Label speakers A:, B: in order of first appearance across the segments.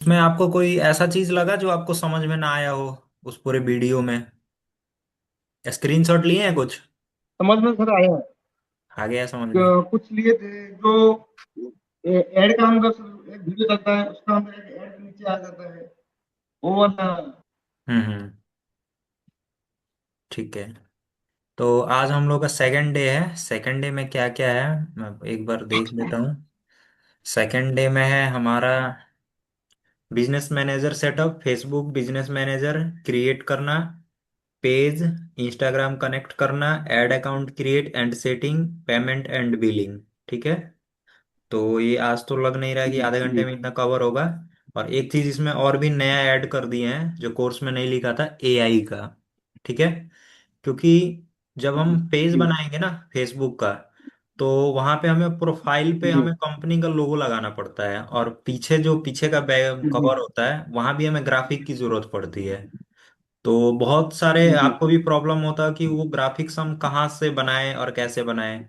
A: उसमें आपको कोई ऐसा चीज लगा जो आपको समझ में ना आया हो उस पूरे वीडियो में? स्क्रीनशॉट लिए हैं कुछ?
B: समझ में सर आया है।
A: आ गया समझ में?
B: कुछ लिए थे जो ऐड का अंदर एक वीडियो चलता है, उसका अंदर एक ऐड नीचे आ जाता है, वो वाला।
A: हम्म। ठीक है। तो आज हम लोग का सेकंड डे है। सेकंड डे में क्या क्या है मैं एक बार देख लेता हूँ। सेकंड डे में है हमारा business manager setup, Facebook business manager create करना, पेज इंस्टाग्राम कनेक्ट करना, ad account create and setting, payment and billing. ठीक है। तो ये आज तो लग नहीं रहा है कि आधे घंटे
B: जी
A: में इतना कवर होगा। और एक चीज इसमें और भी नया ऐड कर दिए हैं जो कोर्स में नहीं लिखा था, एआई का। ठीक है। क्योंकि जब हम पेज
B: जी
A: बनाएंगे ना फेसबुक का, तो वहां पे हमें प्रोफाइल पे
B: जी
A: हमें कंपनी का लोगो लगाना पड़ता है, और पीछे जो पीछे का बैक
B: जी
A: कवर होता है वहां भी हमें ग्राफिक की जरूरत पड़ती है। तो बहुत सारे
B: जी
A: आपको भी प्रॉब्लम होता है कि वो ग्राफिक्स हम कहाँ से बनाएं और कैसे बनाएं।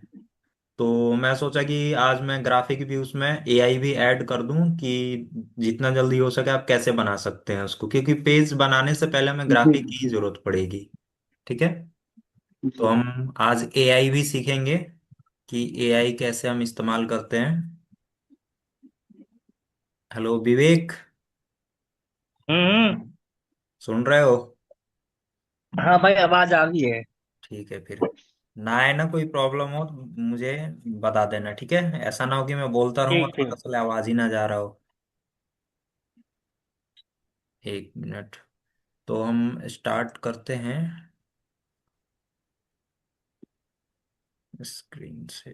A: तो मैं सोचा कि आज मैं ग्राफिक भी उसमें एआई भी ऐड कर दूं कि जितना जल्दी हो सके आप कैसे बना सकते हैं उसको, क्योंकि पेज बनाने से पहले हमें
B: जी
A: ग्राफिक की जरूरत पड़ेगी। ठीक है। तो
B: जी।
A: हम आज एआई भी सीखेंगे कि एआई कैसे हम इस्तेमाल करते हैं। हेलो विवेक,
B: हम्म।
A: सुन रहे हो?
B: हाँ भाई, आवाज आ रही है।
A: ठीक है फिर। ना है ना कोई प्रॉब्लम हो तो मुझे बता देना, ठीक है? ऐसा ना हो कि मैं बोलता रहूं और
B: ठीक
A: पता
B: ठीक।
A: चले आवाज ही ना जा रहा हो। एक मिनट। तो हम स्टार्ट करते हैं स्क्रीन से।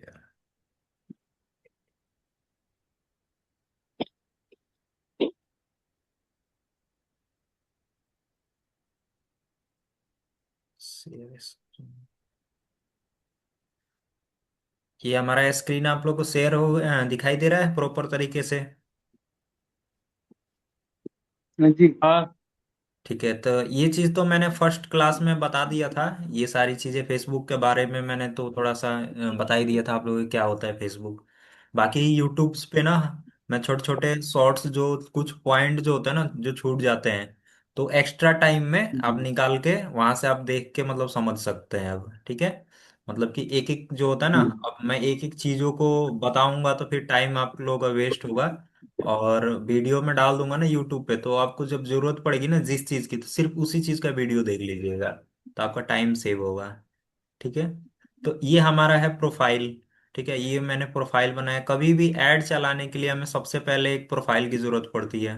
A: Share screen. ये हमारा स्क्रीन आप लोग को शेयर हो दिखाई दे रहा है प्रॉपर तरीके से?
B: जी हाँ।
A: ठीक है। तो ये चीज़ तो मैंने फर्स्ट क्लास में बता दिया था। ये सारी चीज़ें फेसबुक के बारे में मैंने तो थोड़ा सा बता ही दिया था आप लोगों को क्या होता है फेसबुक। बाकी यूट्यूब्स पे ना मैं छोटे छोटे शॉर्ट्स जो कुछ पॉइंट जो होते हैं ना जो छूट जाते हैं, तो एक्स्ट्रा टाइम में आप
B: जी
A: निकाल के वहां से आप देख के मतलब समझ सकते हैं अब। ठीक है। मतलब कि एक एक जो होता है ना,
B: जी
A: अब मैं एक एक चीजों को बताऊंगा तो फिर टाइम आप लोगों का वेस्ट होगा। और वीडियो में डाल दूंगा ना यूट्यूब पे, तो आपको जब जरूरत पड़ेगी ना जिस चीज की, तो सिर्फ उसी चीज का वीडियो देख लीजिएगा। तो आपका टाइम सेव होगा। ठीक है। तो ये हमारा है प्रोफाइल। ठीक है। ये मैंने प्रोफाइल बनाया। कभी भी ऐड चलाने के लिए हमें सबसे पहले एक प्रोफाइल की जरूरत पड़ती है,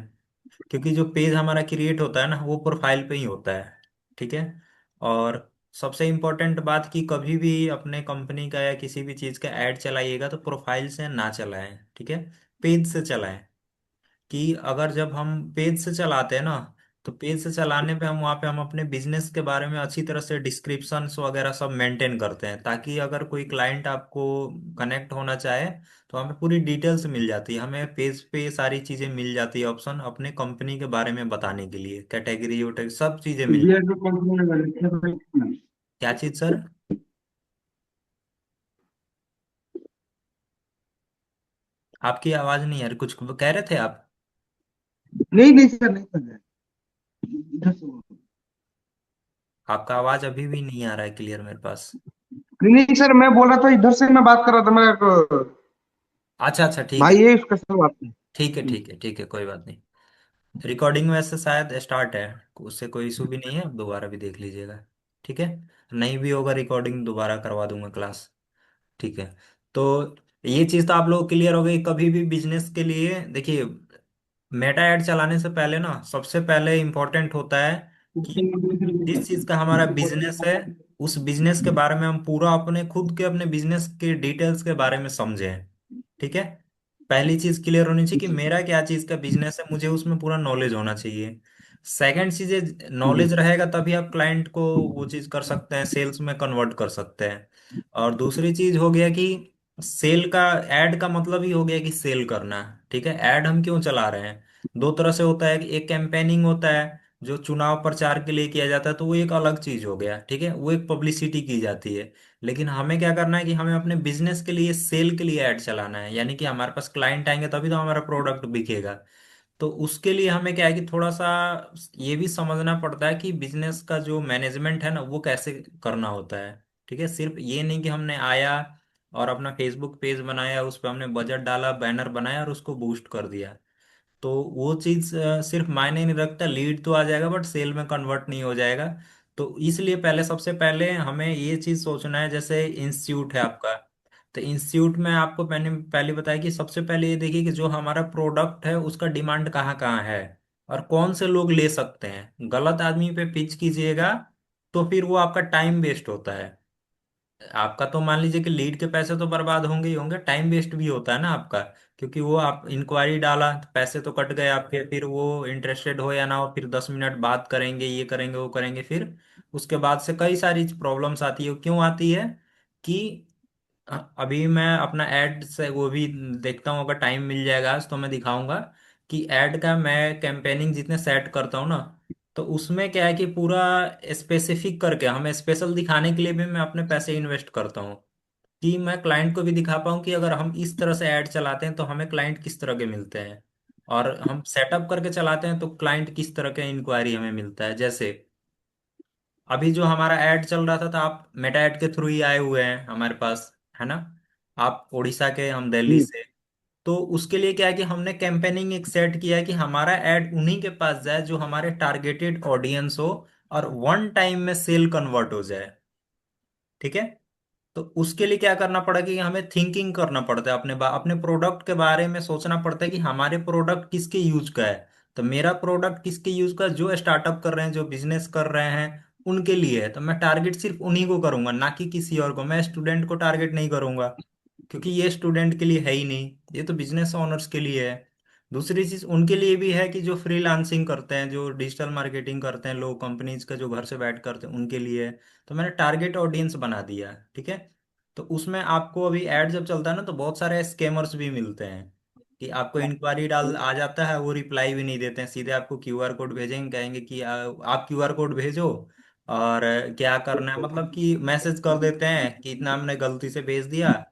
A: क्योंकि जो पेज हमारा क्रिएट होता है ना वो प्रोफाइल पे ही होता है। ठीक है। और सबसे इम्पोर्टेंट बात कि कभी भी अपने कंपनी का या किसी भी चीज़ का ऐड चलाइएगा तो प्रोफाइल से ना चलाएं। ठीक है। पेज से चलाएं। कि अगर जब हम पेज से चलाते हैं ना, तो पेज से चलाने पे हम वहाँ पे हम अपने बिजनेस के बारे में अच्छी तरह से डिस्क्रिप्शंस वगैरह सब मेंटेन करते हैं, ताकि अगर कोई क्लाइंट आपको कनेक्ट होना चाहे तो हमें पूरी डिटेल्स मिल जाती है। हमें पेज पे ये सारी चीज़ें मिल जाती है, ऑप्शन अपने कंपनी के बारे में बताने के लिए, कैटेगरी वोटेगरी सब चीज़ें मिल
B: ये
A: जाती।
B: जो कंपनी में
A: क्या चीज़ सर? आपकी आवाज़ नहीं आ रही, कुछ कह रहे थे आप?
B: नहीं नहीं सर, नहीं सर। इधर से
A: आपका आवाज़ अभी भी नहीं आ रहा है क्लियर मेरे पास।
B: नहीं नहीं सर, मैं बोल रहा था, इधर से मैं बात कर रहा था। मैं एक
A: अच्छा अच्छा ठीक है।
B: भाई है, उसका सर बात नहीं।
A: ठीक है ठीक है ठीक है, कोई बात नहीं। रिकॉर्डिंग वैसे शायद स्टार्ट है, उससे कोई इशू भी नहीं है, आप दोबारा भी देख लीजिएगा। ठीक है। नहीं भी होगा रिकॉर्डिंग दोबारा करवा दूंगा क्लास। ठीक है। तो ये चीज़ तो आप लोग क्लियर हो गई। कभी भी बिजनेस के लिए देखिए, मेटा ऐड चलाने से पहले ना सबसे पहले इंपॉर्टेंट होता है कि जिस चीज़ का हमारा बिजनेस है उस बिजनेस के बारे में हम पूरा अपने खुद के अपने बिजनेस के डिटेल्स के बारे में समझें। ठीक है। पहली चीज क्लियर होनी चाहिए कि मेरा क्या चीज का बिजनेस है, मुझे उसमें पूरा नॉलेज होना चाहिए। सेकंड चीज है,
B: जी
A: नॉलेज रहेगा तभी आप क्लाइंट को वो चीज कर सकते हैं, सेल्स में कन्वर्ट कर सकते हैं। और दूसरी चीज हो गया कि सेल का, ऐड का मतलब ही हो गया कि सेल करना। ठीक है। ऐड हम क्यों चला रहे हैं? दो तरह से होता है कि एक कैंपेनिंग होता है जो चुनाव प्रचार के लिए किया जाता है, तो वो एक अलग चीज हो गया। ठीक है। वो एक पब्लिसिटी की जाती है। लेकिन हमें क्या करना है कि हमें अपने बिजनेस के लिए सेल के लिए ऐड चलाना है, यानी कि हमारे पास क्लाइंट आएंगे तभी तो हमारा प्रोडक्ट बिकेगा। तो उसके लिए हमें क्या है कि थोड़ा सा ये भी समझना पड़ता है कि बिजनेस का जो मैनेजमेंट है ना वो कैसे करना होता है। ठीक है, सिर्फ ये नहीं कि हमने आया और अपना फेसबुक पेज बनाया, उस पर हमने बजट डाला, बैनर बनाया और उसको बूस्ट कर दिया। तो वो चीज सिर्फ मायने नहीं रखता, लीड तो आ जाएगा बट सेल में कन्वर्ट नहीं हो जाएगा। तो इसलिए पहले, सबसे पहले हमें ये चीज सोचना है, जैसे इंस्टीट्यूट है आपका, तो इंस्टीट्यूट में आपको मैंने पहले बताया कि सबसे पहले ये देखिए कि जो हमारा प्रोडक्ट है उसका डिमांड कहाँ कहाँ है और कौन से लोग ले सकते हैं। गलत आदमी पे पिच कीजिएगा तो फिर वो आपका टाइम वेस्ट होता है। आपका तो मान लीजिए कि लीड के पैसे तो बर्बाद होंगे ही होंगे, टाइम वेस्ट भी होता है ना आपका, क्योंकि वो आप इंक्वायरी डाला तो पैसे तो कट गए आपके, फिर वो इंटरेस्टेड हो या ना हो फिर 10 मिनट बात करेंगे, ये करेंगे वो करेंगे, फिर उसके बाद से कई सारी प्रॉब्लम्स आती है। क्यों आती है कि अभी मैं अपना एड से वो भी देखता हूँ, अगर टाइम मिल जाएगा आज तो मैं दिखाऊंगा कि एड का मैं कैंपेनिंग जितने सेट करता हूँ ना, तो उसमें क्या है कि पूरा स्पेसिफिक करके हमें स्पेशल दिखाने के लिए भी मैं अपने पैसे इन्वेस्ट करता हूँ, कि मैं क्लाइंट को भी दिखा पाऊँ कि अगर हम इस तरह से ऐड चलाते हैं तो हमें क्लाइंट किस तरह के मिलते हैं, और हम सेटअप करके चलाते हैं तो क्लाइंट किस तरह के इंक्वायरी हमें मिलता है। जैसे अभी जो हमारा ऐड चल रहा था तो आप मेटा ऐड के थ्रू ही आए हुए हैं हमारे पास, है ना? आप उड़ीसा के, हम दिल्ली
B: जी।
A: से। तो उसके लिए क्या है कि हमने कैंपेनिंग एक सेट किया है कि हमारा ऐड उन्हीं के पास जाए जो हमारे टारगेटेड ऑडियंस हो और वन टाइम में सेल कन्वर्ट हो जाए। ठीक है, तो उसके लिए क्या करना पड़ेगा कि हमें थिंकिंग करना पड़ता है, अपने प्रोडक्ट के बारे में सोचना पड़ता है कि हमारे प्रोडक्ट किसके यूज का है। तो मेरा प्रोडक्ट किसके यूज का, जो स्टार्टअप कर रहे हैं, जो बिजनेस कर रहे हैं, उनके लिए है। तो मैं टारगेट सिर्फ उन्हीं को करूंगा, ना कि किसी और को। मैं स्टूडेंट को टारगेट नहीं करूंगा, क्योंकि ये स्टूडेंट के लिए है ही नहीं, ये तो बिजनेस ओनर्स के लिए है। दूसरी चीज उनके लिए भी है कि जो फ्रीलांसिंग करते हैं, जो डिजिटल मार्केटिंग करते हैं लोग, कंपनीज का जो घर से बैठ करते हैं, उनके लिए है। तो मैंने टारगेट ऑडियंस बना दिया, ठीक है। तो उसमें आपको अभी ऐड जब चलता है ना तो बहुत सारे स्कैमर्स भी मिलते हैं, कि आपको इंक्वायरी डाल आ जाता है, वो रिप्लाई भी नहीं देते हैं, सीधे आपको क्यूआर कोड भेजेंगे, कहेंगे कि आप क्यूआर कोड भेजो और क्या करना है, मतलब कि मैसेज कर देते हैं कि इतना हमने गलती से भेज दिया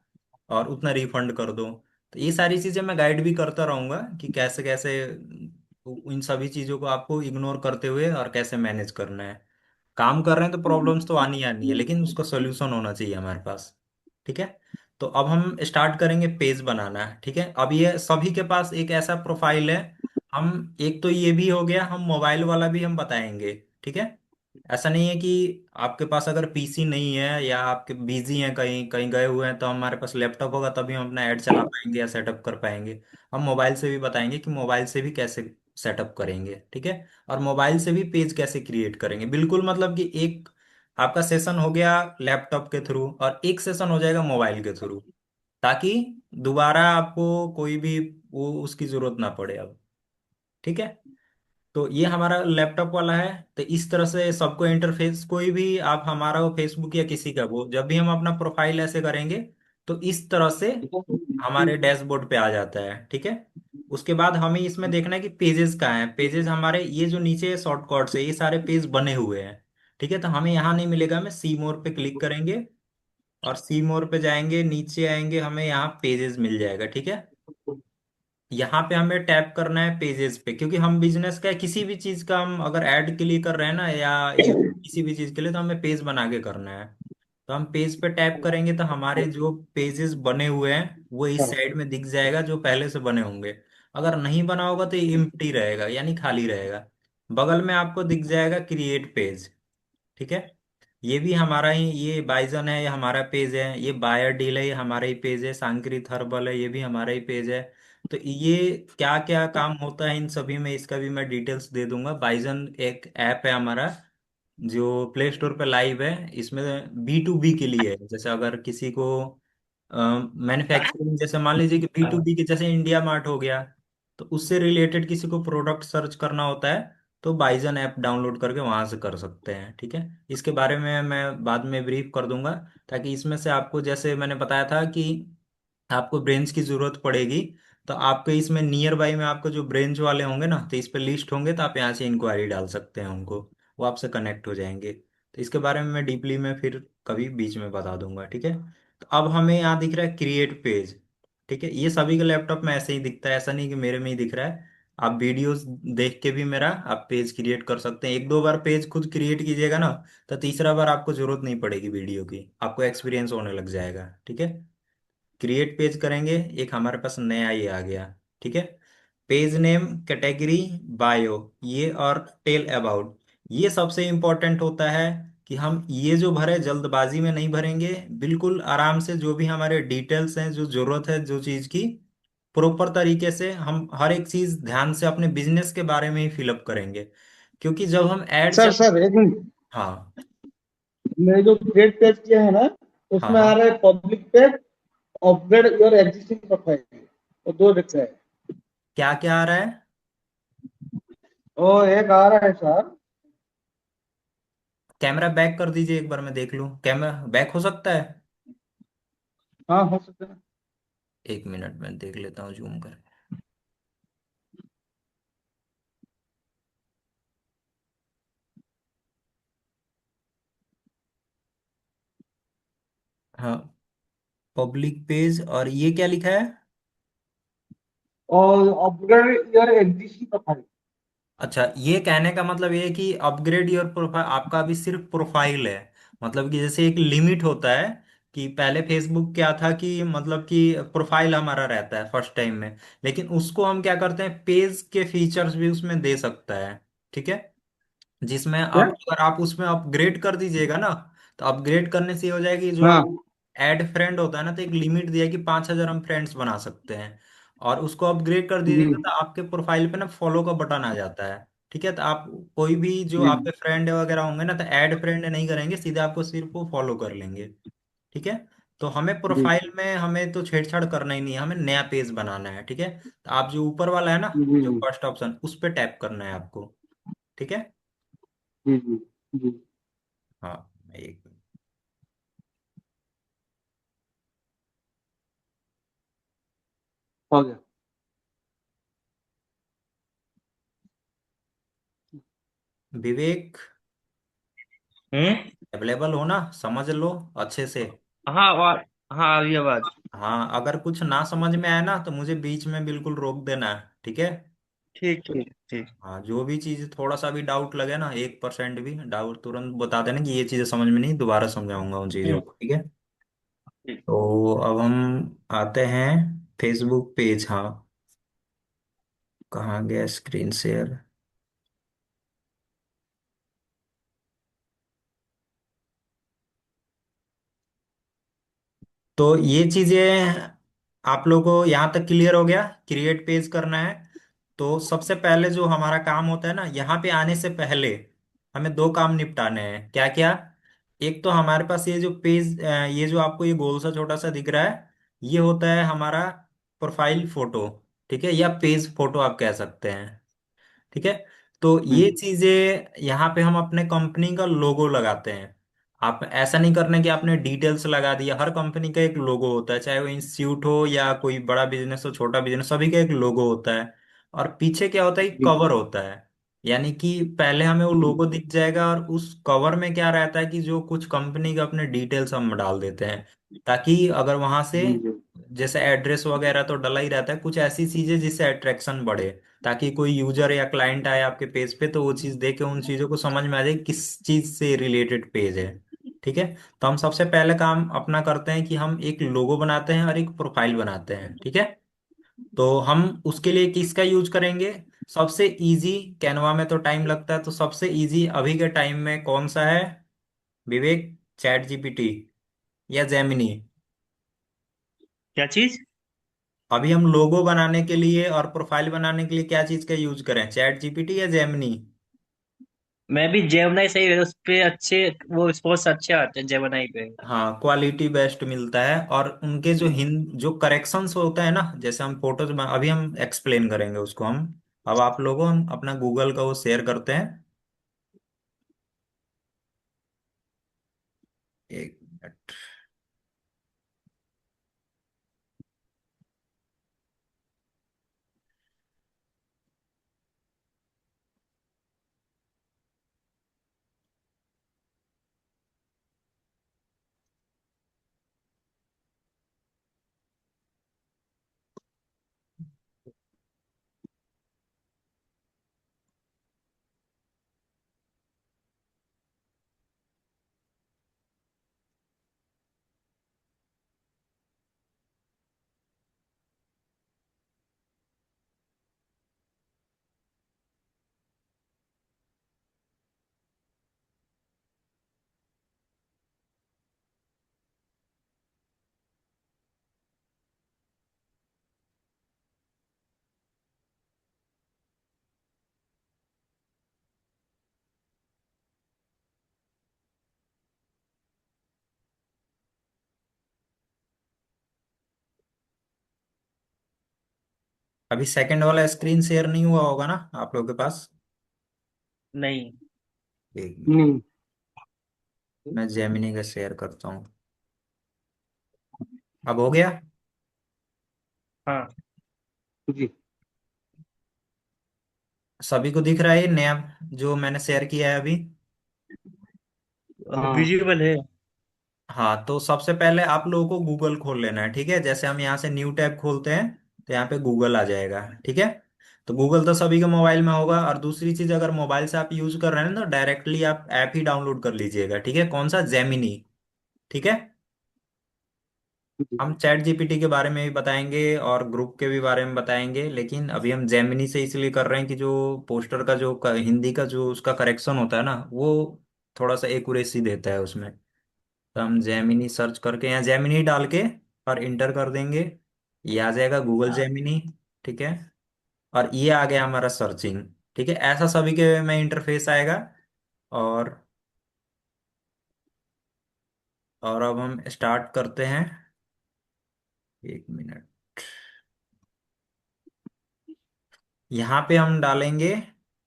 A: और उतना रिफंड कर दो। तो ये सारी चीजें मैं गाइड भी करता रहूंगा कि कैसे कैसे इन सभी चीजों को आपको इग्नोर करते हुए और कैसे मैनेज करना है। काम कर रहे हैं तो प्रॉब्लम्स तो आनी आनी है, लेकिन उसका सोल्यूशन होना चाहिए हमारे पास। ठीक है, तो अब हम स्टार्ट करेंगे पेज बनाना। ठीक है, अब ये सभी के पास एक ऐसा प्रोफाइल है। हम एक तो ये भी हो गया, हम मोबाइल वाला भी हम बताएंगे। ठीक है, ऐसा नहीं है कि आपके पास अगर पीसी नहीं है या आपके बिजी हैं, कहीं कहीं गए हुए हैं, तो हमारे पास लैपटॉप होगा तभी हम अपना ऐड चला पाएंगे या सेटअप कर पाएंगे। हम मोबाइल से भी बताएंगे कि मोबाइल से भी कैसे सेटअप करेंगे। ठीक है, और मोबाइल से भी पेज कैसे क्रिएट करेंगे, बिल्कुल मतलब कि एक आपका सेशन हो गया लैपटॉप के थ्रू और एक सेशन हो जाएगा मोबाइल के थ्रू, ताकि दोबारा आपको कोई भी वो उसकी जरूरत ना पड़े अब। ठीक है, तो ये हमारा लैपटॉप वाला है। तो इस तरह से सबको इंटरफेस, कोई भी आप हमारा हो फेसबुक या किसी का वो, जब भी हम अपना प्रोफाइल ऐसे करेंगे तो इस तरह से हमारे डैशबोर्ड पे आ जाता है। ठीक है, उसके बाद हमें इसमें देखना है कि पेजेस कहाँ हैं। पेजेस हमारे ये जो नीचे शॉर्टकट से ये सारे पेज बने हुए हैं। ठीक है, तो हमें यहाँ नहीं मिलेगा, हमें सी मोर पे क्लिक करेंगे और सी मोर पे जाएंगे, नीचे आएंगे, हमें यहाँ पेजेस मिल जाएगा। ठीक है, यहाँ पे हमें टैप करना है पेजेस पे, क्योंकि हम बिजनेस का किसी भी चीज का हम अगर ऐड के लिए कर रहे हैं ना, या ये किसी भी चीज के लिए, तो हमें पेज बना के करना है। तो हम पेज पे टैप करेंगे तो हमारे जो पेजेस बने हुए हैं वो इस साइड में दिख जाएगा, जो पहले से बने होंगे। अगर नहीं बना होगा तो ये एम्प्टी रहेगा, यानी खाली रहेगा। बगल में आपको दिख जाएगा क्रिएट पेज। ठीक है, ये भी हमारा ही, ये बाइजन है, ये हमारा पेज है। ये बायर डील है, ये हमारा ही पेज है। सांक्रित हर्बल है, ये भी हमारा ही पेज है। तो ये क्या क्या काम होता है इन सभी में, इसका भी मैं डिटेल्स दे दूंगा। बाइजन एक ऐप है हमारा, जो प्ले स्टोर पे लाइव है। इसमें बी टू बी के लिए है, जैसे अगर किसी को मैन्युफैक्चरिंग, जैसे मान लीजिए कि बी टू बी के जैसे इंडिया मार्ट हो गया, तो उससे रिलेटेड किसी को प्रोडक्ट सर्च करना होता है तो बाइजन ऐप डाउनलोड करके वहां से कर सकते हैं। ठीक है, इसके बारे में मैं बाद में ब्रीफ कर दूंगा, ताकि इसमें से आपको, जैसे मैंने बताया था कि आपको ब्रेंच की जरूरत पड़ेगी, तो आपके इसमें नियर बाई में आपको जो ब्रेंच वाले होंगे ना, तो इस पे लिस्ट होंगे, तो आप यहाँ से इंक्वायरी डाल सकते हैं उनको, वो आपसे कनेक्ट हो जाएंगे। तो इसके बारे में मैं डीपली में फिर कभी बीच में बता दूंगा। ठीक है, तो अब हमें यहाँ दिख रहा है क्रिएट पेज। ठीक है, ये सभी के लैपटॉप में ऐसे ही दिखता है, ऐसा नहीं कि मेरे में ही दिख रहा है। आप वीडियोस देख के भी मेरा आप पेज क्रिएट कर सकते हैं। एक दो बार पेज खुद क्रिएट कीजिएगा ना, तो तीसरा बार आपको जरूरत नहीं पड़ेगी वीडियो की, आपको एक्सपीरियंस होने लग जाएगा। ठीक है। क्रिएट पेज करेंगे, एक हमारे पास नया ये आ गया। ठीक है। पेज नेम, कैटेगरी, बायो, ये और टेल अबाउट, ये सबसे इंपॉर्टेंट होता है कि हम ये जो भरे जल्दबाजी में नहीं भरेंगे, बिल्कुल आराम से जो भी हमारे डिटेल्स हैं, जो जरूरत है जो चीज की, प्रॉपर तरीके से हम हर एक चीज ध्यान से अपने बिजनेस के बारे में ही फिलअप करेंगे। क्योंकि जब हम ऐड
B: सर
A: चला।
B: सर एक मिनट,
A: हाँ
B: मैंने जो क्रिएट पेज किया है ना,
A: हाँ
B: उसमें आ
A: हाँ।
B: रहा है public page, upgrade your existing profile, तो दो दिख रहा है।
A: क्या क्या आ रहा है?
B: और एक आ रहा है सर।
A: कैमरा बैक कर दीजिए एक बार, मैं देख लूं, कैमरा बैक हो सकता है?
B: हाँ हो सकता है।
A: एक मिनट में देख लेता हूँ जूम कर। हाँ, पब्लिक पेज, और ये क्या लिखा है?
B: और अपग्रेड योर एग्जिस्टिंग प्रोफाइल।
A: अच्छा, ये कहने का मतलब ये है कि अपग्रेड योर प्रोफाइल, आपका अभी सिर्फ प्रोफाइल है। मतलब कि जैसे एक लिमिट होता है कि पहले फेसबुक क्या था कि मतलब कि प्रोफाइल हमारा रहता है फर्स्ट टाइम में, लेकिन उसको हम क्या करते हैं, पेज के फीचर्स भी उसमें दे सकता है। ठीक है। जिसमें
B: क्या?
A: अब अगर आप उसमें अपग्रेड कर दीजिएगा ना, तो अपग्रेड करने से ये हो जाएगी, जो
B: हाँ।
A: आप ऐड फ्रेंड होता है ना, तो एक लिमिट दिया है कि 5,000 हम फ्रेंड्स बना सकते हैं। और उसको अपग्रेड कर
B: जी
A: दीजिएगा तो आपके प्रोफाइल पे ना फॉलो का बटन आ जाता है। ठीक है। तो आप कोई भी जो
B: जी
A: आपके फ्रेंड वगैरह होंगे ना, तो ऐड फ्रेंड नहीं करेंगे, सीधे आपको सिर्फ वो फॉलो कर लेंगे। ठीक है। तो हमें
B: जी
A: प्रोफाइल में हमें तो छेड़छाड़ करना ही नहीं है, हमें नया पेज बनाना है। ठीक है। तो आप जो ऊपर वाला है ना,
B: जी
A: जो
B: जी
A: फर्स्ट ऑप्शन, उस पर टैप करना है आपको। ठीक है।
B: जी जी जी।
A: हाँ, एक
B: हो गया।
A: विवेक,
B: हम्म।
A: अवेलेबल हो ना, समझ लो अच्छे से।
B: हाँ हाँ आ रही है आवाज।
A: हाँ, अगर कुछ ना समझ में आए ना तो मुझे बीच में बिल्कुल रोक देना है। ठीक है।
B: ठीक ठीक ठीक।
A: हाँ, जो भी चीज थोड़ा सा भी डाउट लगे ना, 1% भी डाउट, तुरंत बता देना कि ये चीजें समझ में नहीं, दोबारा समझाऊंगा उन चीजों
B: हम्म,
A: को। ठीक है।
B: ठीक।
A: तो अब हम आते हैं फेसबुक पेज। हाँ, कहाँ गया स्क्रीन शेयर? तो ये चीजें आप लोगों को यहाँ तक क्लियर हो गया, क्रिएट पेज करना है। तो सबसे पहले जो हमारा काम होता है ना, यहाँ पे आने से पहले हमें दो काम निपटाने हैं। क्या क्या? एक तो हमारे पास ये जो पेज, ये जो आपको ये गोल सा छोटा सा दिख रहा है, ये होता है हमारा प्रोफाइल फोटो। ठीक है, या पेज फोटो आप कह सकते हैं। ठीक है। तो ये
B: हम्म
A: चीजें यहाँ पे हम अपने कंपनी का लोगो लगाते हैं। आप ऐसा नहीं करने कि आपने डिटेल्स लगा दिया, हर कंपनी का एक लोगो होता है, चाहे वो इंस्टीट्यूट हो या कोई बड़ा बिजनेस हो छोटा बिजनेस, सभी का एक लोगो होता है। और पीछे क्या होता है,
B: जी
A: कवर होता है। यानी कि पहले हमें वो
B: जी
A: लोगो दिख जाएगा, और उस कवर में क्या रहता है कि जो कुछ कंपनी का अपने डिटेल्स हम डाल देते हैं, ताकि अगर वहां से,
B: जी जी
A: जैसे एड्रेस वगैरह तो डला ही रहता है, कुछ ऐसी चीजें जिससे अट्रैक्शन बढ़े, ताकि कोई यूजर या क्लाइंट आए आपके पेज पे तो वो चीज देखे, उन चीजों को समझ में आ जाए किस चीज से रिलेटेड पेज है। ठीक है। तो हम सबसे पहले काम अपना करते हैं कि हम एक लोगो बनाते हैं और एक प्रोफाइल बनाते हैं। ठीक है। तो हम उसके लिए किसका यूज करेंगे? सबसे इजी, कैनवा में तो टाइम लगता है, तो सबसे इजी अभी के टाइम में कौन सा है विवेक? चैट जीपीटी या जेमिनी?
B: क्या चीज?
A: अभी हम लोगो बनाने के लिए और प्रोफाइल बनाने के लिए क्या चीज का यूज करें, चैट जीपीटी या जेमिनी?
B: मैं भी जेमिनाई सही है, उस पे अच्छे वो रिस्पॉन्स अच्छे आते हैं जेमिनाई पे।
A: हाँ, क्वालिटी बेस्ट मिलता है। और उनके जो जो करेक्शंस होता है ना, जैसे हम फोटोज, अभी हम एक्सप्लेन करेंगे उसको हम। अब आप लोगों, हम अपना गूगल का वो शेयर करते हैं। एक मिनट। अभी सेकंड वाला स्क्रीन शेयर नहीं हुआ होगा ना आप लोगों के पास?
C: नहीं।
A: एक मिनट,
B: नहीं।
A: मैं जेमिनी का शेयर करता हूँ। अब हो गया?
C: हाँ।
B: जी।
A: सभी को दिख रहा है ये नया जो मैंने शेयर किया है अभी?
B: हाँ।
C: विजुअल है।
A: हाँ, तो सबसे पहले आप लोगों को गूगल खोल लेना है, ठीक है? जैसे हम यहाँ से न्यू टैब खोलते हैं तो यहाँ पे गूगल आ जाएगा, ठीक है? तो गूगल तो सभी के मोबाइल में होगा। और दूसरी चीज, अगर मोबाइल से आप यूज कर रहे हैं ना, तो डायरेक्टली आप ऐप ही डाउनलोड कर लीजिएगा, ठीक है? कौन सा? जेमिनी, ठीक है?
B: जी।
A: हम चैट जीपीटी के बारे में भी बताएंगे और ग्रुप के भी बारे में बताएंगे, लेकिन अभी हम जेमिनी से इसलिए कर रहे हैं कि जो पोस्टर का जो हिंदी का जो उसका करेक्शन होता है ना, वो थोड़ा सा एक्यूरेसी देता है उसमें। तो हम जेमिनी सर्च करके यहाँ जेमिनी डाल के और इंटर कर देंगे, ये आ जाएगा गूगल जेमिनी, ठीक है? और ये आ गया हमारा सर्चिंग, ठीक है? ऐसा सभी के में इंटरफेस आएगा। और अब हम स्टार्ट करते हैं। एक मिनट, यहाँ पे हम डालेंगे।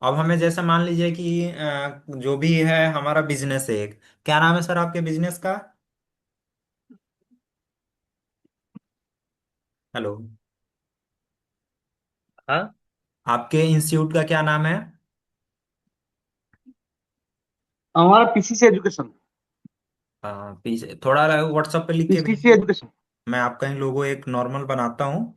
A: अब हमें जैसे मान लीजिए कि जो भी है हमारा बिजनेस है एक, क्या नाम है सर आपके बिजनेस का? हेलो,
C: हाँ।
A: आपके इंस्टीट्यूट का क्या नाम है?
B: हमारा पीसीसी एजुकेशन।
A: पीछे थोड़ा व्हाट्सएप पे लिख के भेज
B: पीसीसी
A: दो।
B: एजुकेशन।
A: मैं आपका इन लोगो एक नॉर्मल बनाता हूँ।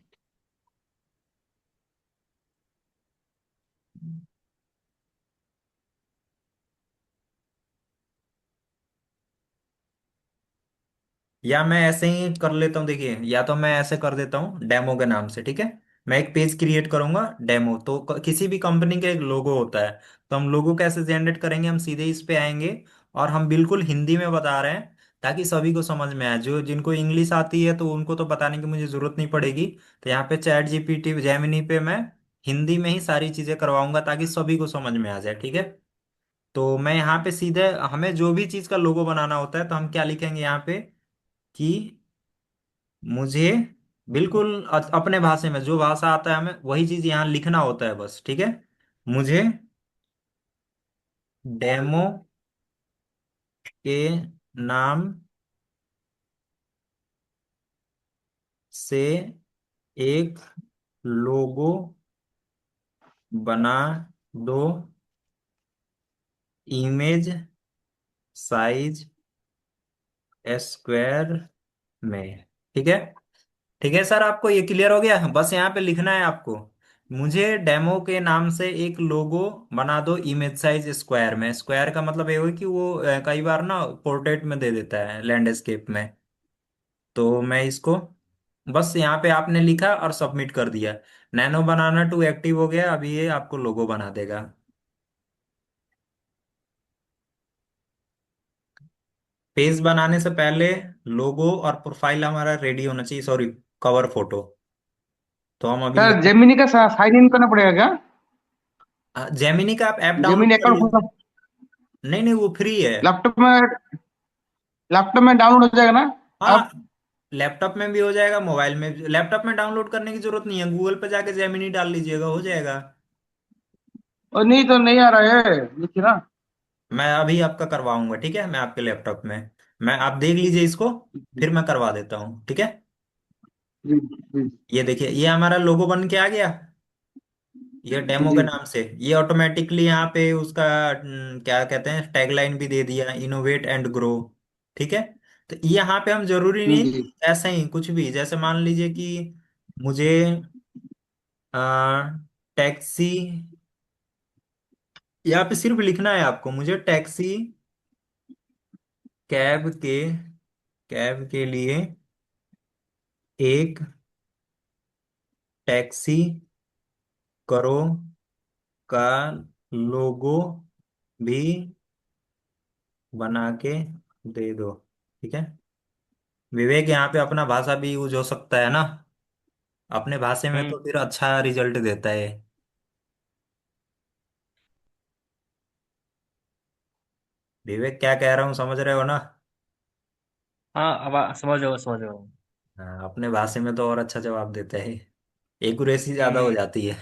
A: या मैं ऐसे ही कर लेता हूँ, देखिए, या तो मैं ऐसे कर देता हूँ डेमो के नाम से, ठीक है? मैं एक पेज क्रिएट करूंगा डेमो, तो किसी भी कंपनी का एक लोगो होता है। तो हम लोगो कैसे जनरेट करेंगे? हम सीधे इस पे आएंगे और हम बिल्कुल हिंदी में बता रहे हैं, ताकि सभी को समझ में आए। जो जिनको इंग्लिश आती है तो उनको तो बताने की मुझे जरूरत नहीं पड़ेगी। तो यहाँ पे चैट जीपीटी जेमिनी पे मैं हिंदी में ही सारी चीजें करवाऊंगा, ताकि सभी को समझ में आ जाए, ठीक है? तो मैं यहाँ पे सीधे, हमें जो भी चीज का लोगो बनाना होता है तो हम क्या लिखेंगे यहाँ पे कि मुझे बिल्कुल अपने भाषा में जो भाषा आता है हमें वही चीज यहाँ लिखना होता है बस, ठीक है? मुझे डेमो के नाम से एक लोगो बना दो, इमेज साइज स्क्वायर में, ठीक है? ठीक है सर, आपको ये क्लियर हो गया? बस यहाँ पे लिखना है आपको, मुझे डेमो के नाम से एक लोगो बना दो इमेज साइज स्क्वायर में। स्क्वायर का मतलब ये हो कि वो कई बार ना पोर्ट्रेट में दे देता है, लैंडस्केप में। तो मैं इसको बस यहाँ पे आपने लिखा और सबमिट कर दिया। नैनो बनाना 2 एक्टिव हो गया, अभी ये आपको लोगो बना देगा। पेज बनाने से पहले लोगो और प्रोफाइल हमारा रेडी होना चाहिए, सॉरी, कवर फोटो। तो हम अभी
B: सर जेमिनी का साइन इन करना पड़ेगा क्या?
A: जेमिनी का आप ऐप डाउनलोड
B: जेमिनी
A: कर
B: अकाउंट
A: लीजिए।
B: खोलना।
A: नहीं नहीं, वो फ्री है।
B: लैपटॉप में लैपटॉप में डाउनलोड हो जाएगा ना?
A: हाँ,
B: आप।
A: लैपटॉप में भी हो जाएगा, मोबाइल में लैपटॉप में डाउनलोड करने की जरूरत नहीं है, गूगल पे जाके जेमिनी डाल लीजिएगा, हो जाएगा।
B: और नहीं तो नहीं आ रहा है, देखिए ना।
A: मैं अभी आपका करवाऊंगा, ठीक है? मैं आपके लैपटॉप में, मैं, आप देख लीजिए इसको, फिर मैं करवा देता हूँ, ठीक है?
B: जी जी
A: ये देखिए, ये हमारा लोगो बन के आ गया, ये डेमो के
B: जी
A: नाम से। ये ऑटोमेटिकली यहाँ पे उसका क्या कहते हैं, टैगलाइन भी दे दिया, इनोवेट एंड ग्रो, ठीक है? तो ये यहाँ पे हम जरूरी नहीं
B: जी।
A: कि ऐसे ही कुछ भी, जैसे मान लीजिए कि मुझे टैक्सी, यहाँ पे सिर्फ लिखना है आपको, मुझे टैक्सी कैब के कैब के लिए एक टैक्सी करो का लोगो भी बना के दे दो, ठीक है? विवेक, यहाँ पे अपना भाषा भी यूज हो सकता है ना, अपने भाषा में
C: हम्म।
A: तो फिर अच्छा रिजल्ट देता है। विवेक, क्या कह रहा हूँ समझ रहे हो ना?
C: हाँ, अब समझ गया समझ गया।
A: हाँ, अपने भाषा में तो और अच्छा जवाब देता है। एक्यूरेसी ज्यादा हो
C: हम्म।
A: जाती है।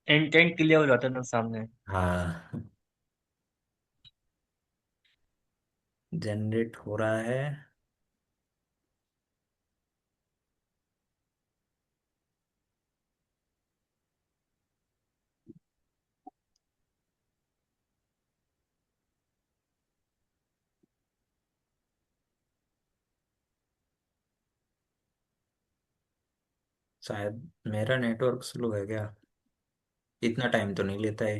C: इंटेंट क्लियर हो जाता है ना सामने।
A: हाँ। जनरेट हो रहा है। शायद मेरा नेटवर्क स्लो है क्या, इतना टाइम तो नहीं लेता है।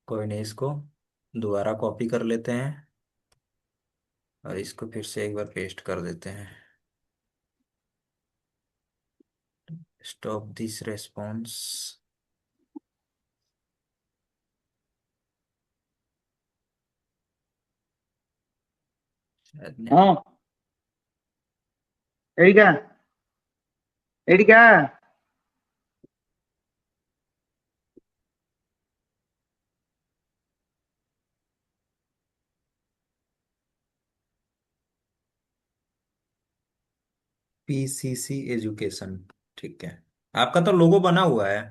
A: कोई नहीं, इसको दोबारा कॉपी कर लेते हैं और इसको फिर से एक बार पेस्ट कर देते हैं। Stop this response. शायद नहीं।
B: हाँ, एडिका, एडिका।
A: PCC education. ठीक है, आपका तो लोगो बना हुआ है।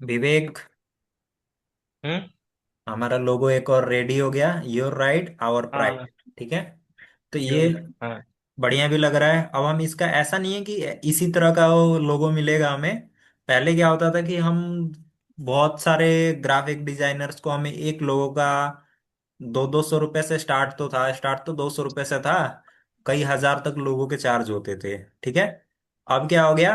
A: विवेक,
C: हम्म।
A: हमारा लोगो एक और रेडी हो गया, योर राइट आवर प्राइड।
C: हाँ।
A: ठीक है, तो ये
C: योर। हाँ।
A: बढ़िया भी लग रहा है। अब हम इसका ऐसा नहीं है कि इसी तरह का वो लोगो मिलेगा हमें। पहले क्या होता था कि हम बहुत सारे ग्राफिक डिजाइनर्स को हमें एक लोगो का 200-200 रुपए से स्टार्ट तो था, स्टार्ट तो 200 रुपए से था, कई हजार तक लोगों के चार्ज होते थे। ठीक है, अब क्या हो गया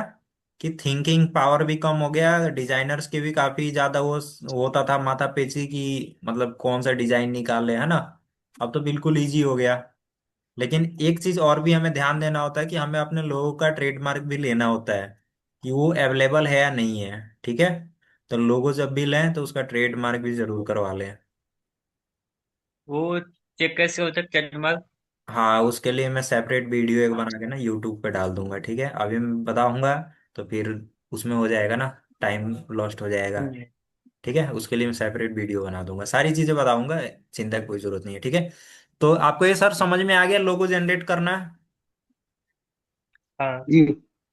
A: कि थिंकिंग पावर भी कम हो गया, डिजाइनर्स के भी काफी ज्यादा वो होता था माथा पेची की, मतलब कौन सा डिजाइन निकाले, है ना। अब तो बिल्कुल इजी हो गया। लेकिन एक चीज और भी हमें ध्यान देना होता है कि हमें अपने लोगों का ट्रेडमार्क भी लेना होता है कि वो अवेलेबल है या नहीं है। ठीक है, तो लोगो जब भी लें तो उसका ट्रेडमार्क भी जरूर करवा लें।
C: वो चेक कैसे होता है ट्रेडमार्क?
A: हाँ, उसके लिए मैं सेपरेट वीडियो एक बना के ना यूट्यूब पे डाल दूंगा। ठीक है, अभी मैं बताऊंगा तो फिर उसमें हो जाएगा ना, टाइम लॉस्ट हो जाएगा।
C: हम्म।
A: ठीक है, उसके लिए मैं सेपरेट वीडियो बना दूंगा, सारी चीजें बताऊंगा, चिंता की कोई जरूरत नहीं है। ठीक है, तो आपको ये सर समझ में आ गया लोगो जनरेट करना।
C: हाँ।
B: जी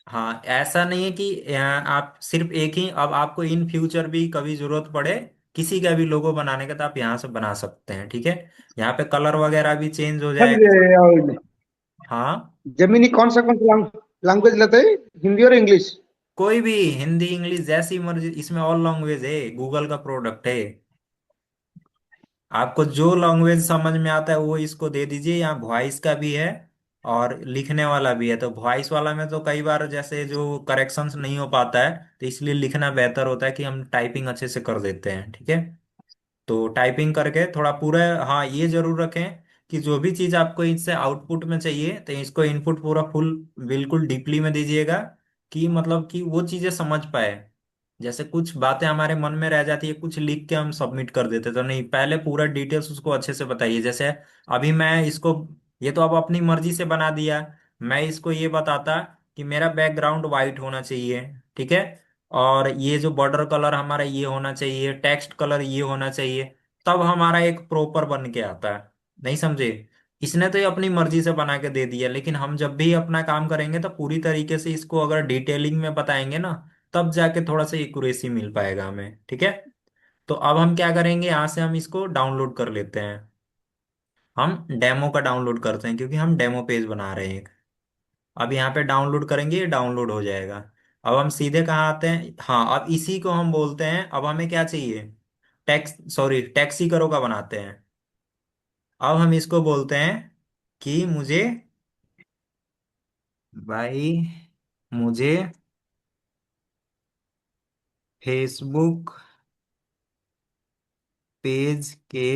A: हाँ, ऐसा नहीं है कि आप सिर्फ एक ही, अब आपको इन फ्यूचर भी कभी जरूरत पड़े किसी का भी लोगो बनाने का तो आप यहाँ से बना सकते हैं। ठीक है, यहाँ पे कलर वगैरह भी चेंज हो
B: सर,
A: जाएगा। हाँ,
B: जमीनी कौन सा लैंग्वेज लेते हैं, हिंदी और इंग्लिश?
A: कोई भी, हिंदी इंग्लिश जैसी मर्जी, इसमें ऑल लैंग्वेज है, गूगल का प्रोडक्ट है। आपको जो लैंग्वेज समझ में आता है वो इसको दे दीजिए। यहाँ वॉइस का भी है और लिखने वाला भी है। तो वॉइस वाला में तो कई बार जैसे जो करेक्शंस नहीं हो पाता है, तो इसलिए लिखना बेहतर होता है कि हम टाइपिंग अच्छे से कर देते हैं। ठीक है, तो टाइपिंग करके थोड़ा पूरा, हाँ ये जरूर रखें कि जो भी चीज आपको इससे आउटपुट में चाहिए तो इसको इनपुट पूरा फुल बिल्कुल डीपली में दीजिएगा, कि मतलब कि वो चीजें समझ पाए। जैसे कुछ बातें हमारे मन में रह जाती है, कुछ लिख के हम सबमिट कर देते, तो नहीं, पहले पूरा डिटेल्स उसको अच्छे से बताइए। जैसे अभी मैं इसको, ये तो अब अपनी मर्जी से बना दिया, मैं इसको ये बताता कि मेरा बैकग्राउंड वाइट होना चाहिए। ठीक है, और ये जो बॉर्डर कलर हमारा ये होना चाहिए, टेक्स्ट कलर ये होना चाहिए, तब हमारा एक प्रॉपर बन के आता है। नहीं समझे, इसने तो ये अपनी मर्जी से बना के दे दिया, लेकिन हम जब भी अपना काम करेंगे तो पूरी तरीके से इसको अगर डिटेलिंग में बताएंगे ना, तब जाके थोड़ा सा एक्यूरेसी मिल पाएगा हमें। ठीक है, तो अब हम क्या करेंगे, यहाँ से हम इसको डाउनलोड कर लेते हैं। हम डेमो का डाउनलोड करते हैं क्योंकि हम डेमो पेज बना रहे हैं। अब यहाँ पे डाउनलोड करेंगे, ये डाउनलोड हो जाएगा। अब हम सीधे कहाँ आते हैं, हाँ अब इसी को हम बोलते हैं, अब हमें क्या चाहिए, टैक्सी करो का बनाते हैं। अब हम इसको बोलते हैं कि मुझे, भाई मुझे फेसबुक पेज के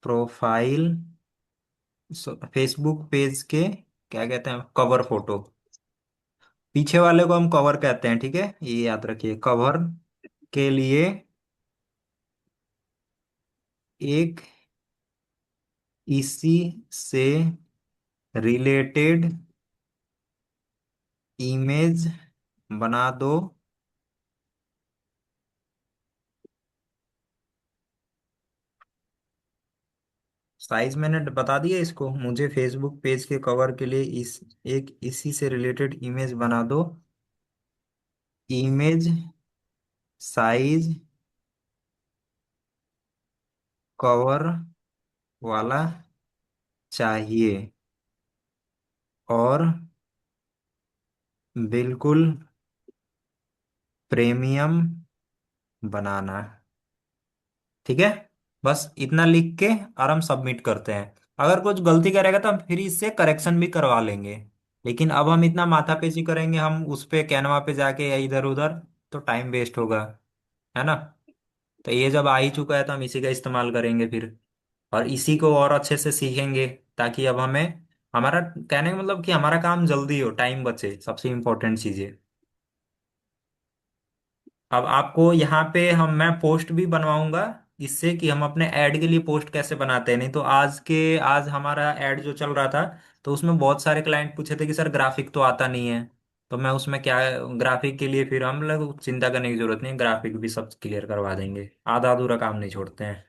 A: प्रोफाइल फेसबुक पेज के क्या कहते हैं, कवर फोटो। पीछे वाले को हम कवर कहते हैं, ठीक है, ये याद रखिए। कवर के लिए एक इसी से रिलेटेड इमेज बना दो। साइज मैंने बता दिया इसको, मुझे फेसबुक पेज के कवर के लिए इस एक इसी से रिलेटेड इमेज बना दो। इमेज साइज कवर वाला चाहिए, और बिल्कुल प्रीमियम बनाना। ठीक है, बस इतना लिख के और हम सबमिट करते हैं। अगर कुछ गलती करेगा तो हम फिर इससे करेक्शन भी करवा लेंगे, लेकिन अब हम इतना माथापेची करेंगे हम उस पे कैनवा पे जाके या इधर उधर, तो टाइम वेस्ट होगा, है ना। तो ये जब आ ही चुका है तो हम इसी का इस्तेमाल करेंगे फिर, और इसी को और अच्छे से सीखेंगे, ताकि अब हमें, हमारा कहने का मतलब कि हमारा काम जल्दी हो, टाइम बचे, सबसे इम्पोर्टेंट चीज़ है। अब आपको यहाँ पे मैं पोस्ट भी बनवाऊंगा इससे, कि हम अपने ऐड के लिए पोस्ट कैसे बनाते हैं। नहीं तो आज हमारा ऐड जो चल रहा था, तो उसमें बहुत सारे क्लाइंट पूछे थे कि सर ग्राफिक तो आता नहीं है। तो मैं उसमें क्या, ग्राफिक के लिए फिर हम लोग चिंता करने की जरूरत नहीं, ग्राफिक भी सब क्लियर करवा देंगे, आधा अधूरा काम नहीं छोड़ते हैं।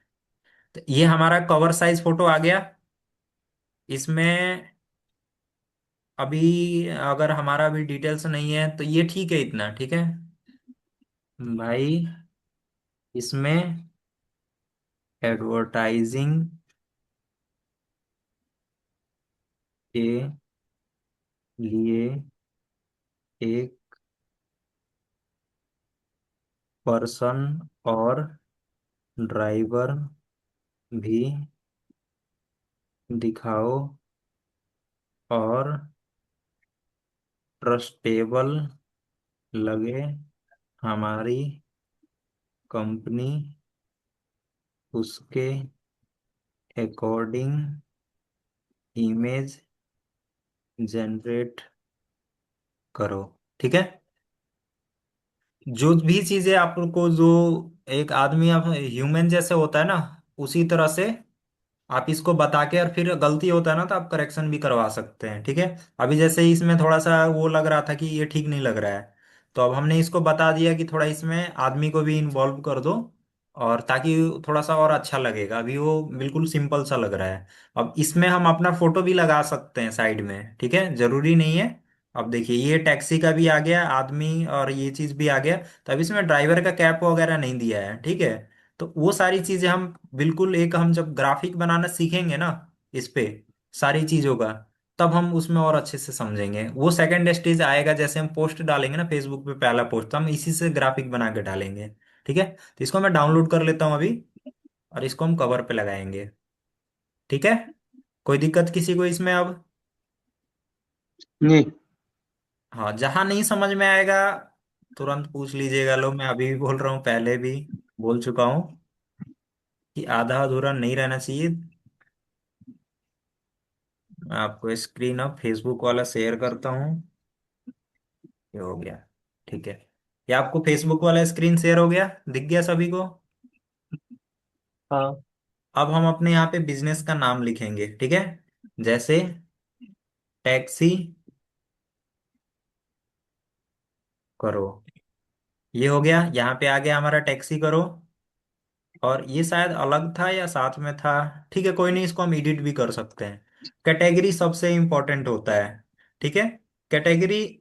A: तो ये हमारा कवर साइज फोटो आ गया। इसमें अभी अगर हमारा भी डिटेल्स नहीं है तो ये ठीक है, इतना ठीक है भाई। इसमें एडवर्टाइजिंग के लिए एक पर्सन और ड्राइवर भी दिखाओ, और ट्रस्टेबल लगे हमारी कंपनी, उसके अकॉर्डिंग इमेज जनरेट करो। ठीक है, जो भी चीजें आपको, जो एक आदमी आप ह्यूमन जैसे होता है ना, उसी तरह से आप इसको बता के, और फिर गलती होता है ना तो आप करेक्शन भी करवा सकते हैं। ठीक है, अभी जैसे ही इसमें थोड़ा सा वो लग रहा था कि ये ठीक नहीं लग रहा है, तो अब हमने इसको बता दिया कि थोड़ा इसमें आदमी को भी इन्वॉल्व कर दो, और ताकि थोड़ा सा और अच्छा लगेगा। अभी वो बिल्कुल सिंपल सा लग रहा है। अब इसमें हम अपना फोटो भी लगा सकते हैं साइड में, ठीक है, जरूरी नहीं है। अब देखिए ये टैक्सी का भी आ गया आदमी, और ये चीज भी आ गया। तो अब इसमें ड्राइवर का कैप वगैरह नहीं दिया है, ठीक है। तो वो सारी चीजें हम बिल्कुल, एक हम जब ग्राफिक बनाना सीखेंगे ना इस पे सारी चीजों का, तब हम उसमें और अच्छे से समझेंगे। वो सेकंड स्टेज आएगा, जैसे हम पोस्ट डालेंगे ना फेसबुक पे पहला पोस्ट, तो हम इसी से ग्राफिक बना के डालेंगे। ठीक है, तो इसको मैं डाउनलोड कर लेता हूँ अभी, और इसको हम कवर पे लगाएंगे। ठीक है, कोई दिक्कत किसी को इसमें अब?
B: नहीं।
A: हाँ, जहां नहीं समझ में आएगा तुरंत पूछ लीजिएगा। लो, मैं अभी भी बोल रहा हूँ, पहले भी बोल चुका हूँ कि आधा अधूरा नहीं रहना चाहिए। मैं आपको स्क्रीन अब फेसबुक वाला शेयर करता हूँ। ये हो गया, ठीक है। ये आपको फेसबुक वाला स्क्रीन शेयर हो गया, दिख गया सभी को।
C: हाँ।
A: अब हम अपने यहाँ पे बिजनेस का नाम लिखेंगे, ठीक है, जैसे टैक्सी करो। ये हो गया, यहाँ पे आ गया हमारा टैक्सी करो। और ये शायद अलग था या साथ में था, ठीक है, कोई नहीं, इसको हम एडिट भी कर सकते हैं। कैटेगरी सबसे इंपॉर्टेंट होता है, ठीक है। कैटेगरी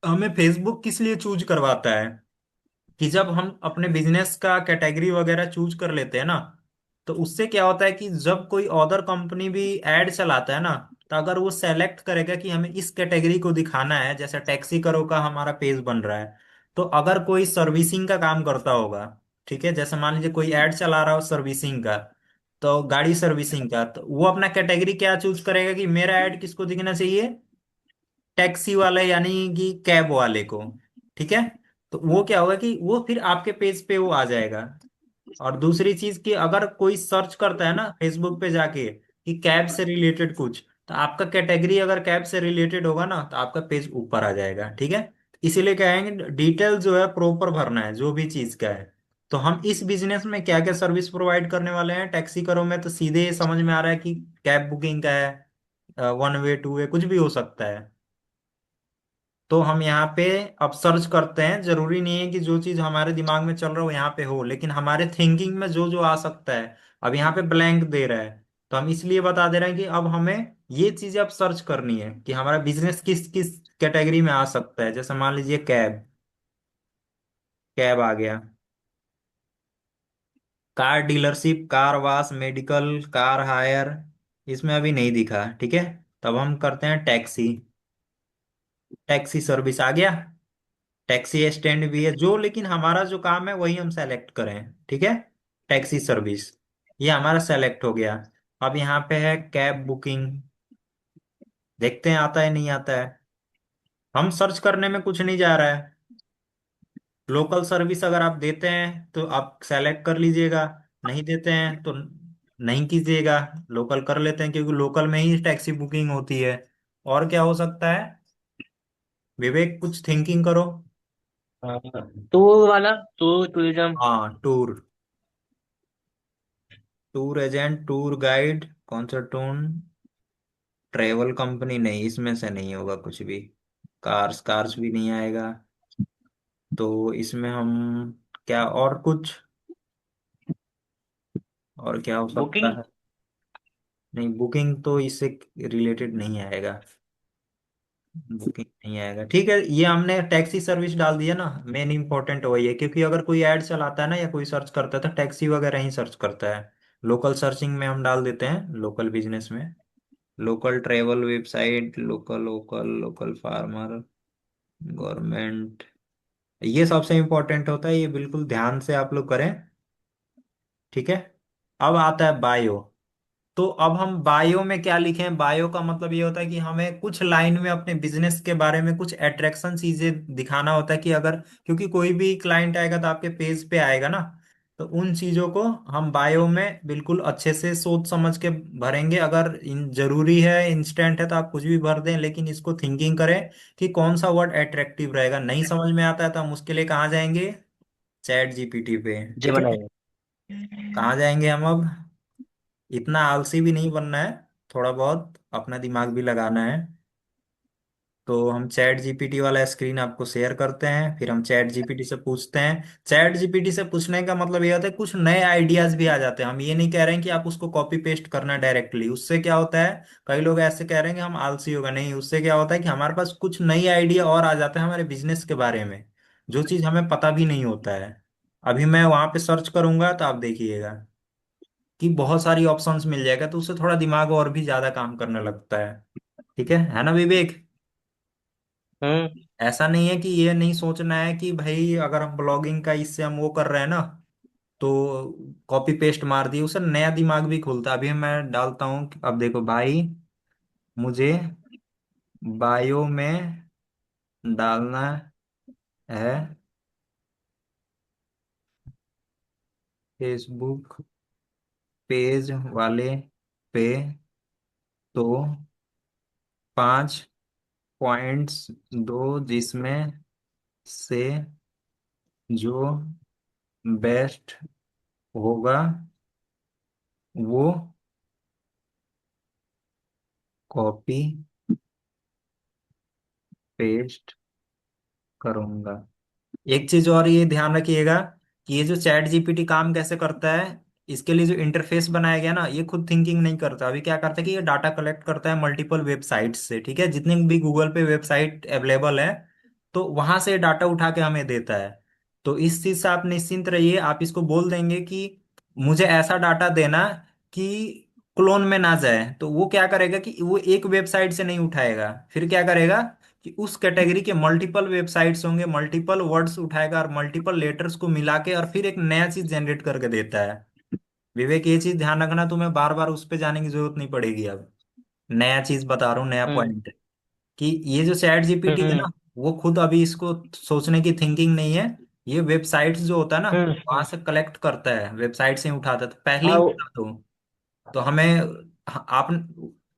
A: हमें फेसबुक किस लिए चूज करवाता है, कि जब हम अपने बिजनेस का कैटेगरी वगैरह चूज कर लेते हैं ना, तो उससे क्या होता है कि जब कोई अदर कंपनी भी एड चलाता है ना, तो अगर वो सेलेक्ट करेगा कि हमें इस कैटेगरी को दिखाना है, जैसे टैक्सी करो का हमारा पेज बन रहा है, तो अगर कोई सर्विसिंग का काम करता होगा, ठीक है, जैसे मान लीजिए कोई एड चला रहा हो सर्विसिंग का, तो गाड़ी सर्विसिंग का, तो वो अपना कैटेगरी क्या चूज करेगा कि मेरा ऐड किसको दिखना चाहिए, टैक्सी वाले यानी कि कैब वाले को। ठीक है, तो वो क्या होगा कि वो फिर आपके पेज पे वो आ जाएगा। और दूसरी चीज कि अगर कोई सर्च करता है ना फेसबुक पे जाके, कि कैब से रिलेटेड कुछ, तो आपका कैटेगरी अगर कैब से रिलेटेड होगा ना तो आपका पेज ऊपर आ जाएगा, ठीक है। इसीलिए कहेंगे डिटेल जो है प्रॉपर भरना है जो भी चीज का है। तो हम इस बिजनेस में क्या क्या सर्विस प्रोवाइड करने वाले हैं, टैक्सी करो में तो सीधे समझ में आ रहा है कि कैब बुकिंग का है, वन वे टू वे कुछ भी हो सकता है। तो हम यहाँ पे अब सर्च करते हैं, जरूरी नहीं है कि जो चीज हमारे दिमाग में चल रहा हो यहाँ पे हो, लेकिन हमारे थिंकिंग में जो जो आ सकता है, अब यहाँ पे ब्लैंक दे रहा है, तो हम इसलिए बता दे रहे हैं कि अब हमें ये चीजें अब सर्च करनी है कि हमारा बिजनेस किस किस कैटेगरी में आ सकता है। जैसे मान लीजिए कैब, कैब आ गया, car dealership, car wash, medical, car hire, इसमें अभी नहीं दिखा, ठीक है। तब हम करते हैं टैक्सी, टैक्सी सर्विस आ गया, टैक्सी स्टैंड भी है जो, लेकिन हमारा जो काम है वही हम सेलेक्ट करें, ठीक है। टैक्सी सर्विस ये हमारा सेलेक्ट हो गया। अब यहाँ पे है कैब बुकिंग, देखते हैं आता है नहीं आता है। हम सर्च करने में कुछ नहीं जा रहा है। लोकल सर्विस अगर आप देते हैं तो आप सेलेक्ट कर लीजिएगा, नहीं देते हैं तो नहीं कीजिएगा। लोकल कर लेते हैं क्योंकि लोकल में ही टैक्सी बुकिंग होती है। और क्या हो सकता है विवेक, कुछ थिंकिंग करो।
C: हाँ, टूर वाला, टूर टूरिज्म।
A: हाँ tour, tour agent, tour guide, कौन सा टूर, ट्रेवल कंपनी नहीं, इसमें से नहीं होगा कुछ भी। कार्स, कार्स भी नहीं आएगा। तो इसमें हम क्या और कुछ, और क्या हो सकता
C: बुकिंग।
A: है। नहीं बुकिंग तो इससे रिलेटेड नहीं आएगा, बुकिंग नहीं आएगा, ठीक है। ये हमने टैक्सी सर्विस डाल दिया ना, मेन इंपॉर्टेंट वही है, क्योंकि अगर कोई ऐड चलाता है ना या कोई सर्च करता है तो टैक्सी वगैरह ही सर्च करता है। लोकल सर्चिंग में हम डाल देते हैं लोकल बिजनेस में, local travel website, local local local farmer, government, ये सबसे इंपॉर्टेंट होता है, ये बिल्कुल ध्यान से आप लोग करें, ठीक है। अब आता है बायो। तो अब हम बायो में क्या लिखें, बायो का मतलब ये होता है कि हमें कुछ लाइन में अपने बिजनेस के बारे में कुछ अट्रैक्शन चीजें दिखाना होता है कि अगर, क्योंकि कोई भी क्लाइंट आएगा तो आपके पेज पे आएगा ना, तो उन चीजों को हम बायो में बिल्कुल अच्छे से सोच समझ के भरेंगे। अगर जरूरी है, इंस्टेंट है तो आप कुछ भी भर दें, लेकिन इसको थिंकिंग करें कि कौन सा वर्ड अट्रैक्टिव रहेगा। नहीं समझ में आता है तो हम उसके लिए कहाँ जाएंगे, चैट जीपीटी पे,
C: जी
A: ठीक है।
C: बनाइए।
A: कहाँ जाएंगे हम अब, इतना आलसी भी नहीं बनना है, थोड़ा बहुत अपना दिमाग भी लगाना है। तो हम चैट जीपीटी वाला स्क्रीन आपको शेयर करते हैं, फिर हम चैट जीपीटी से पूछते हैं। चैट जीपीटी से पूछने का मतलब ये होता है कुछ नए आइडियाज भी आ जाते हैं। हम ये नहीं कह रहे हैं कि आप उसको कॉपी पेस्ट करना डायरेक्टली, उससे क्या होता है, कई लोग ऐसे कह रहे हैं कि हम आलसी होगा, नहीं, उससे क्या होता है कि हमारे पास कुछ नई आइडिया और आ जाते हैं हमारे बिजनेस के बारे में, जो चीज हमें पता भी नहीं होता है। अभी मैं वहां पे सर्च करूंगा तो आप देखिएगा कि बहुत सारी ऑप्शंस मिल जाएगा, तो उससे थोड़ा दिमाग और भी ज्यादा काम करने लगता है, ठीक है ना विवेक।
C: हम्म।
A: ऐसा नहीं है कि ये नहीं सोचना है कि भाई अगर हम ब्लॉगिंग का इससे हम वो कर रहे हैं ना, तो कॉपी पेस्ट मार दिए, उससे नया दिमाग भी खुलता है। अभी मैं डालता हूँ, अब देखो भाई, मुझे बायो में डालना है फेसबुक पेज वाले पे, तो 5 पॉइंट्स दो जिसमें से जो बेस्ट होगा वो कॉपी पेस्ट करूंगा। एक चीज और ये ध्यान रखिएगा कि ये जो चैट जीपीटी काम कैसे करता है, इसके लिए जो इंटरफेस बनाया गया ना, ये खुद थिंकिंग नहीं करता। अभी क्या करता है कि ये डाटा कलेक्ट करता है मल्टीपल वेबसाइट से, ठीक है, जितने भी गूगल पे वेबसाइट अवेलेबल है, तो वहां से डाटा उठा के हमें देता है। तो इस चीज से आप निश्चिंत रहिए, आप इसको बोल देंगे कि मुझे ऐसा डाटा देना कि क्लोन में ना जाए, तो वो क्या करेगा कि वो एक वेबसाइट से नहीं उठाएगा, फिर क्या करेगा कि उस कैटेगरी के मल्टीपल वेबसाइट्स होंगे, मल्टीपल वर्ड्स उठाएगा और मल्टीपल लेटर्स को मिला के और फिर एक नया चीज जनरेट करके देता है। विवेक ये चीज ध्यान रखना, तुम्हें बार बार उस पे जाने की जरूरत नहीं पड़ेगी अब। नया चीज बता रहा हूँ, नया
C: हम्म।
A: पॉइंट, कि ये जो चैट जीपीटी है
C: हम्म।
A: ना, वो खुद अभी इसको सोचने की थिंकिंग नहीं है। ये वेबसाइट्स जो होता है ना, वहां
C: हम्म।
A: से कलेक्ट करता है, वेबसाइट से ही उठाता है, तो पहले
C: हाँ
A: ही बता दो तो हमें हाँ, आप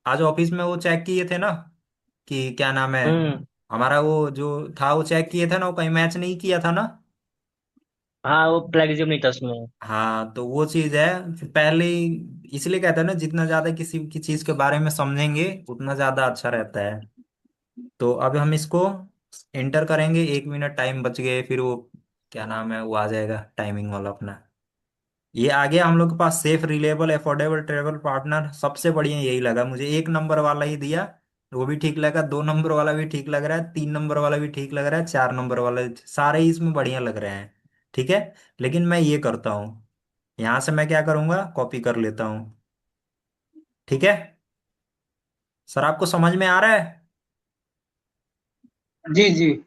A: आज ऑफिस में वो चेक किए थे ना कि क्या नाम है,
C: हम्म।
A: हमारा वो जो था वो चेक किए थे ना, वो कहीं मैच नहीं किया था ना।
C: हाँ, वो प्लेगिज्म नहीं था उसमें।
A: हाँ तो वो चीज है। फिर पहले ही इसलिए कहता है ना, जितना ज्यादा किसी की चीज के बारे में समझेंगे उतना ज्यादा अच्छा रहता है। तो अब हम इसको एंटर करेंगे, 1 मिनट टाइम बच गए, फिर वो क्या नाम है वो आ जाएगा टाइमिंग वाला अपना। ये आ गया हम लोग के पास, safe reliable affordable travel partner. सबसे बढ़िया यही लगा मुझे, 1 नंबर वाला ही दिया, वो भी ठीक लगा, 2 नंबर वाला भी ठीक लग रहा है, 3 नंबर वाला भी ठीक लग रहा है, 4 नंबर वाला, सारे ही इसमें बढ़िया लग रहे हैं। ठीक है, लेकिन मैं ये करता हूँ, यहाँ से मैं क्या करूंगा, कॉपी कर लेता हूँ। ठीक है सर, आपको समझ में आ रहा है?
B: जी जी।